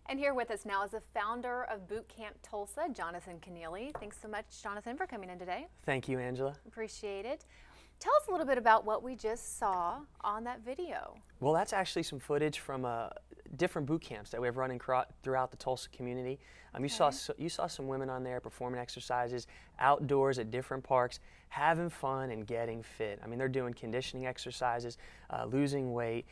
And here with us now is the founder of Boot Camp Tulsa, Jonathan Conneely. Thanks so much, Jonathan, for coming in today. Thank you, Angela. Appreciate it. Tell us a little bit about what we just saw on that video. Well, that's actually some footage from different boot camps that we have running throughout the Tulsa community. Okay. You saw some women on there performing exercises outdoors at different parks, having fun and getting fit. I mean, they're doing conditioning exercises, losing weight,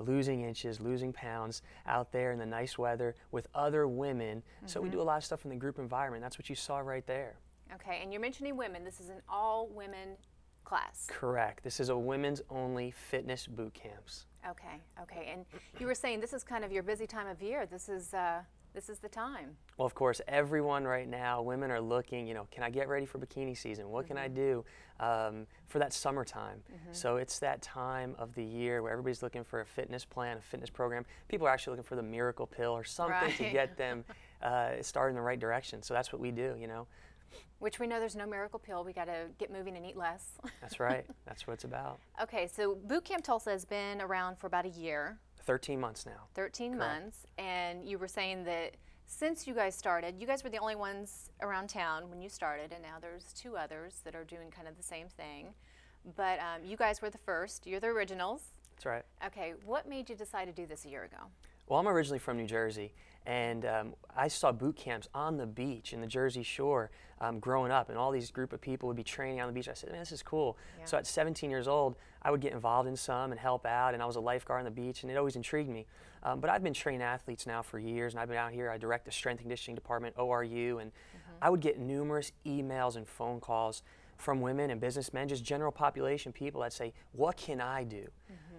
losing inches, losing pounds out there in the nice weather with other women. So we do a lot of stuff in the group environment. That's what you saw right there. Okay, and you're mentioning women. This is an all-women class. Correct. This is a women's only fitness boot camps. Okay, okay. And you were saying this is kind of your busy time of year. This is the time. Well, of course, everyone right now, women are looking, you know, can I get ready for bikini season? What can I do for that summertime? So it's that time of the year where everybody's looking for a fitness plan, a fitness program. People are actually looking for the miracle pill or something to get them started in the right direction. So that's what we do, you know. Which we know there's no miracle pill. We got to get moving and eat less. That's right. That's what it's about. Okay, so Boot Camp Tulsa has been around for about a year. 13 months now. 13 Correct. months. And you were saying that since you guys started, you guys were the only ones around town when you started, and now there's two others that are doing kind of the same thing. But you guys were the first. You're the originals. That's right. Okay, what made you decide to do this a year ago? Well, I'm originally from New Jersey, and I saw boot camps on the beach in the Jersey Shore growing up, and all these group of people would be training on the beach. I said, man, this is cool. Yeah. So at 17 years old, I would get involved in some and help out, and I was a lifeguard on the beach, and it always intrigued me. But I've been training athletes now for years, and I've been out here. I direct the strength and conditioning department, ORU, and I would get numerous emails and phone calls from women and businessmen, just general population people that say, what can I do?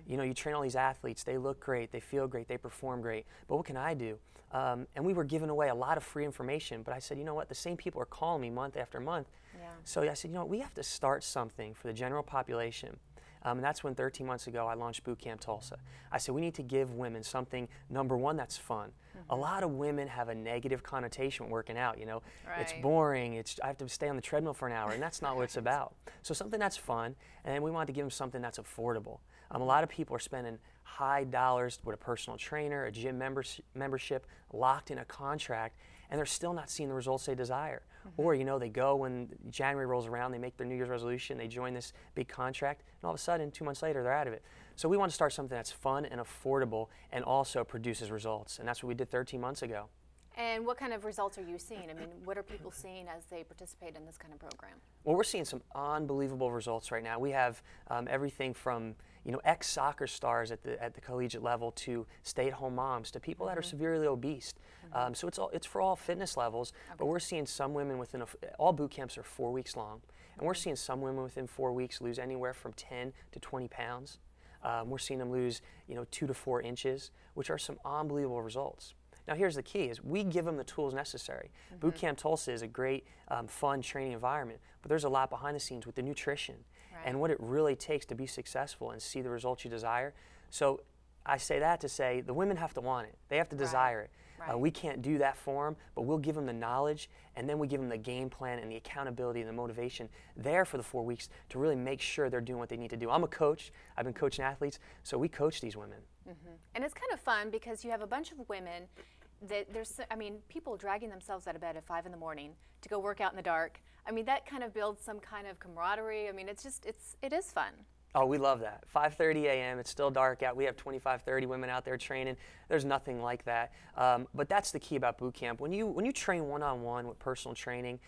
You know, you train all these athletes, they look great, they feel great, they perform great, but what can I do? And we were giving away a lot of free information, but I said, you know what, the same people are calling me month after month. Yeah. So I said, you know what, we have to start something for the general population. And that's when 13 months ago I launched Boot Camp Tulsa. I said, we need to give women something, number one, that's fun. A lot of women have a negative connotation when working out, you know. Right. It's boring, I have to stay on the treadmill for an hour, and that's not what it's about. So something that's fun, and then we wanted to give them something that's affordable. A lot of people are spending high dollars with a personal trainer, a gym membership, locked in a contract, and they're still not seeing the results they desire. Or, you know, they go when January rolls around, they make their New Year's resolution, they join this big contract, and all of a sudden, 2 months later, they're out of it. So we want to start something that's fun and affordable and also produces results, and that's what we did 13 months ago. And what kind of results are you seeing? I mean, what are people seeing as they participate in this kind of program? Well, we're seeing some unbelievable results right now. We have everything from, you know, ex-soccer stars at the collegiate level to stay-at-home moms to people that are severely obese. So it's for all fitness levels, but we're seeing some women within all boot camps are 4 weeks long, and we're seeing some women within 4 weeks lose anywhere from 10 to 20 pounds. We're seeing them lose, you know, 2 to 4 inches, which are some unbelievable results. Now here's the key, is we give them the tools necessary. Boot Camp Tulsa is a great, fun training environment, but there's a lot behind the scenes with the nutrition and what it really takes to be successful and see the results you desire. So I say that to say the women have to want it. They have to desire it. We can't do that for them, but we'll give them the knowledge, and then we give them the game plan and the accountability and the motivation there for the 4 weeks to really make sure they're doing what they need to do. I'm a coach. I've been coaching athletes, so we coach these women. And it's kind of fun because you have a bunch of women that I mean, people dragging themselves out of bed at 5 in the morning to go work out in the dark. I mean, that kind of builds some kind of camaraderie. I mean, it is fun. Oh, we love that. 5:30 a.m., it's still dark out. We have 25, 30 women out there training. There's nothing like that. But that's the key about boot camp. When you train one-on-one with personal training,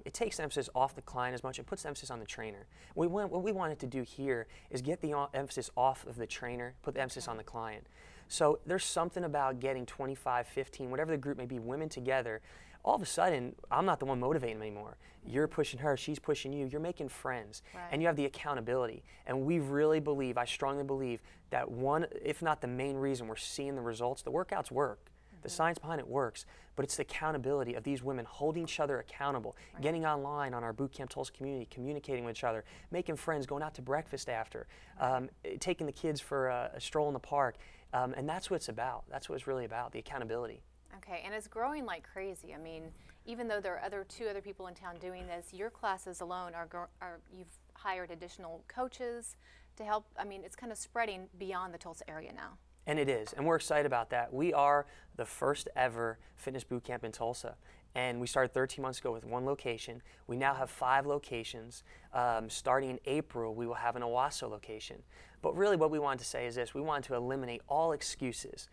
it takes emphasis off the client as much and puts emphasis on the trainer. What we wanted to do here is get the emphasis off of the trainer, put the emphasis on the client. So there's something about getting 25, 15, whatever the group may be, women together. All of a sudden, I'm not the one motivating them anymore. You're pushing her, she's pushing you, you're making friends, and you have the accountability. And we really believe, I strongly believe, that one, if not the main reason we're seeing the results, the workouts work. The science behind it works, but it's the accountability of these women holding each other accountable, getting online on our Boot Camp Tulsa community, communicating with each other, making friends, going out to breakfast after, taking the kids for a stroll in the park, and that's what it's about. That's what it's really about, the accountability. Okay, and it's growing like crazy. I mean, even though there are two other people in town doing this, your classes alone you've hired additional coaches to help. I mean, it's kind of spreading beyond the Tulsa area now. And it is, and we're excited about that. We are the first ever fitness boot camp in Tulsa. And we started 13 months ago with 1 location. We now have 5 locations. Starting in April, we will have an Owasso location. But really what we wanted to say is this: we wanted to eliminate all excuses.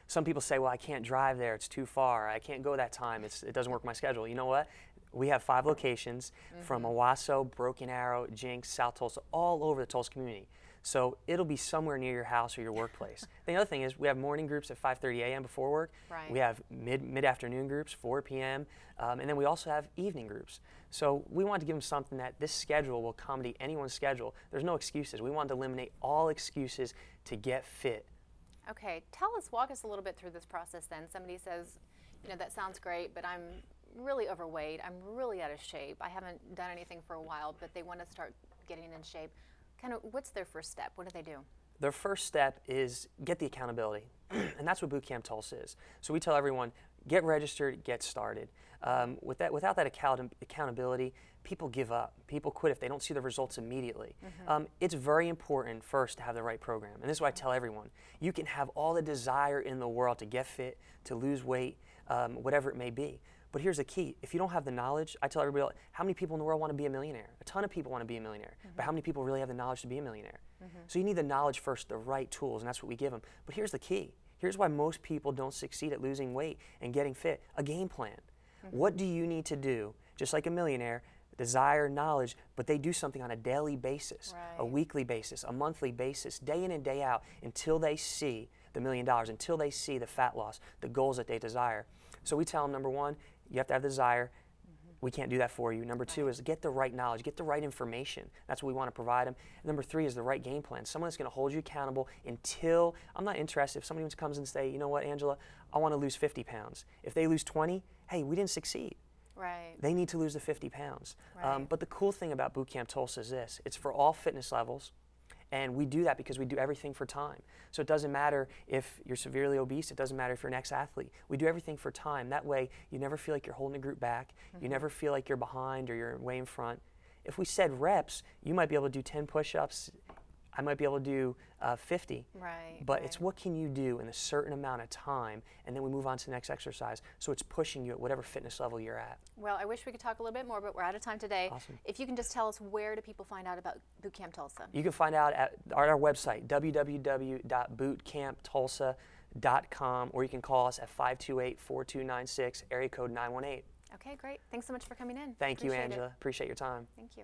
Some people say, well, I can't drive there, it's too far, I can't go that time, it doesn't work with my schedule. You know what? We have 5 locations from Owasso, Broken Arrow, Jinx, South Tulsa, all over the Tulsa community. So it'll be somewhere near your house or your workplace. The other thing is we have morning groups at 5:30 a.m. before work. Right. We have mid-afternoon groups, 4 p.m. And then we also have evening groups. So we wanted to give them something that this schedule will accommodate anyone's schedule. There's no excuses. We wanted to eliminate all excuses to get fit. Okay, walk us a little bit through this process then. Somebody says, you know, that sounds great, but I'm really overweight, I'm really out of shape, I haven't done anything for a while, but they want to start getting in shape. Kind of, what's their first step? What do they do? Their first step is get the accountability, and that's what Boot Camp Tulsa is. So we tell everyone, get registered, get started. Without that accountability, people give up. People quit if they don't see the results immediately. It's very important first to have the right program, and this is what I tell everyone. You can have all the desire in the world to get fit, to lose weight, whatever it may be. But here's the key: if you don't have the knowledge, I tell everybody, how many people in the world want to be a millionaire? A ton of people want to be a millionaire, but how many people really have the knowledge to be a millionaire? So you need the knowledge first, the right tools, and that's what we give them. But here's the key: here's why most people don't succeed at losing weight and getting fit: a game plan. What do you need to do? Just like a millionaire, desire, knowledge, but they do something on a daily basis, a weekly basis, a monthly basis, day in and day out, until they see the $1 million, until they see the fat loss, the goals that they desire. So we tell them, number 1, you have to have the desire. We can't do that for you. Number 2 is get the right knowledge, get the right information. That's what we want to provide them. And number 3 is the right game plan. Someone that's going to hold you accountable until, I'm not interested if somebody comes and say, you know what, Angela, I want to lose 50 pounds. If they lose 20, hey, we didn't succeed. Right. They need to lose the 50 pounds. Right. But the cool thing about Boot Camp Tulsa is this: it's for all fitness levels. And we do that because we do everything for time. So it doesn't matter if you're severely obese, it doesn't matter if you're an ex-athlete. We do everything for time. That way, you never feel like you're holding a group back. You never feel like you're behind or you're way in front. If we said reps, you might be able to do 10 push-ups. I might be able to do 50. Right. But it's what can you do in a certain amount of time, and then we move on to the next exercise. So it's pushing you at whatever fitness level you're at. Well, I wish we could talk a little bit more, but we're out of time today. Awesome. If you can just tell us, where do people find out about Boot Camp Tulsa? You can find out at our website, www.bootcamptulsa.com, or you can call us at 528-4296, area code 918. Okay, great. Thanks so much for coming in. Thank you, Appreciate Angela. it. Appreciate your time. Thank you.